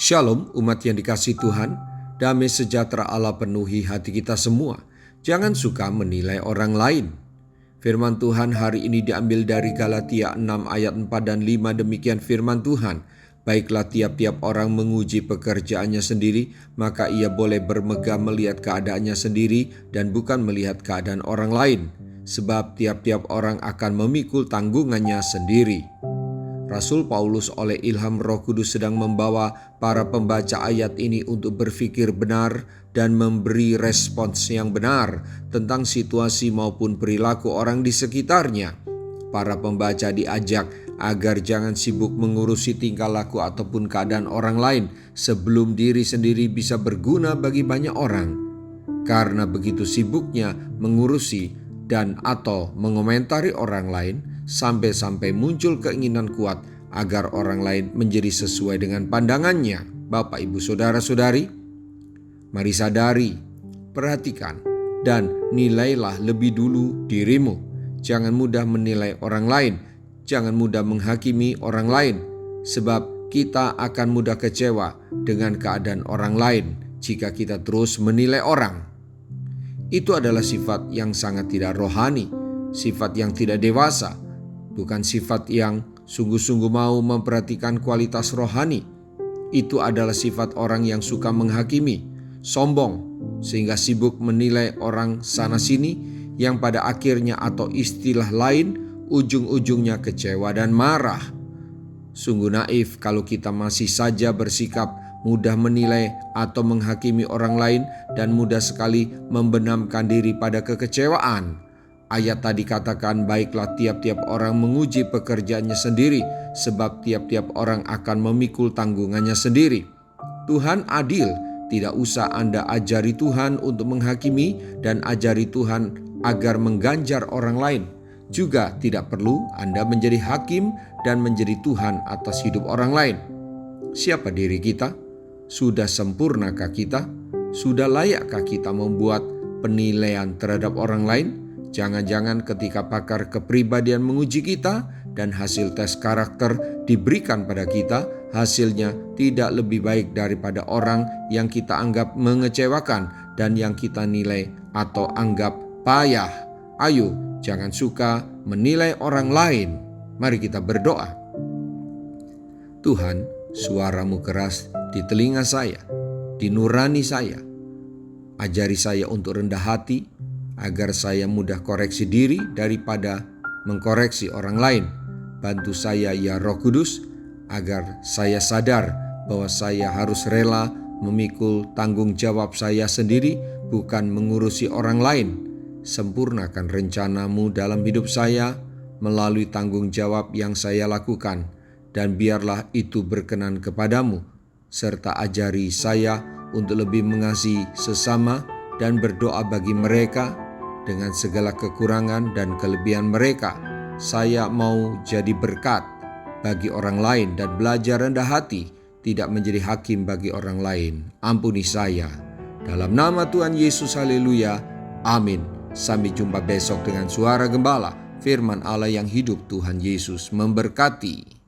Shalom umat yang dikasihi Tuhan, damai sejahtera Allah penuhi hati kita semua. Jangan suka menilai orang lain. Firman Tuhan hari ini diambil dari Galatia 6 ayat 4 dan 5, demikian firman Tuhan. Baiklah tiap-tiap orang menguji pekerjaannya sendiri, maka ia boleh bermegah melihat keadaannya sendiri dan bukan melihat keadaan orang lain. Sebab tiap-tiap orang akan memikul tanggungannya sendiri. Rasul Paulus oleh ilham Roh Kudus sedang membawa para pembaca ayat ini untuk berpikir benar dan memberi respons yang benar tentang situasi maupun perilaku orang di sekitarnya. Para pembaca diajak agar jangan sibuk mengurusi tingkah laku ataupun keadaan orang lain sebelum diri sendiri bisa berguna bagi banyak orang. Karena begitu sibuknya mengurusi dan atau mengomentari orang lain, sampai-sampai muncul keinginan kuat agar orang lain menjadi sesuai dengan pandangannya. Bapak, Ibu, Saudara-saudari, mari sadari, perhatikan, dan nilailah lebih dulu dirimu. Jangan mudah menilai orang lain, jangan mudah menghakimi orang lain, sebab kita akan mudah kecewa dengan keadaan orang lain jika kita terus menilai orang. Itu adalah sifat yang sangat tidak rohani, sifat yang tidak dewasa, bukan sifat yang sungguh-sungguh mau memperhatikan kualitas rohani. Itu adalah sifat orang yang suka menghakimi, sombong, sehingga sibuk menilai orang sana-sini yang pada akhirnya atau istilah lain ujung-ujungnya kecewa dan marah. Sungguh naif kalau kita masih saja bersikap mudah menilai atau menghakimi orang lain dan mudah sekali membenamkan diri pada kekecewaan. Ayat tadi katakan, baiklah tiap-tiap orang menguji pekerjaannya sendiri, sebab tiap-tiap orang akan memikul tanggungannya sendiri. Tuhan adil, tidak usah Anda ajari Tuhan untuk menghakimi dan ajari Tuhan agar mengganjar orang lain. Juga tidak perlu Anda menjadi hakim dan menjadi Tuhan atas hidup orang lain. Siapa diri kita? Sudah sempurnakah kita? Sudah layakkah kita membuat penilaian terhadap orang lain? Jangan-jangan ketika pakar kepribadian menguji kita dan hasil tes karakter diberikan pada kita, hasilnya tidak lebih baik daripada orang yang kita anggap mengecewakan dan yang kita nilai atau anggap payah. Ayo, jangan suka menilai orang lain. Mari kita berdoa. Tuhan, suaramu keras di telinga saya, di nurani saya. Ajari saya untuk rendah hati, agar saya mudah koreksi diri daripada mengkoreksi orang lain. Bantu saya ya Roh Kudus, agar saya sadar bahwa saya harus rela memikul tanggung jawab saya sendiri, bukan mengurusi orang lain. Sempurnakan rencanamu dalam hidup saya melalui tanggung jawab yang saya lakukan, dan biarlah itu berkenan kepadamu, serta ajari saya untuk lebih mengasihi sesama dan berdoa bagi mereka dengan segala kekurangan dan kelebihan mereka. Saya mau jadi berkat bagi orang lain dan belajar rendah hati, tidak menjadi hakim bagi orang lain. Ampuni saya. Dalam nama Tuhan Yesus, haleluya. Amin. Sampai jumpa besok dengan suara gembala, firman Allah yang hidup. Tuhan Yesus memberkati.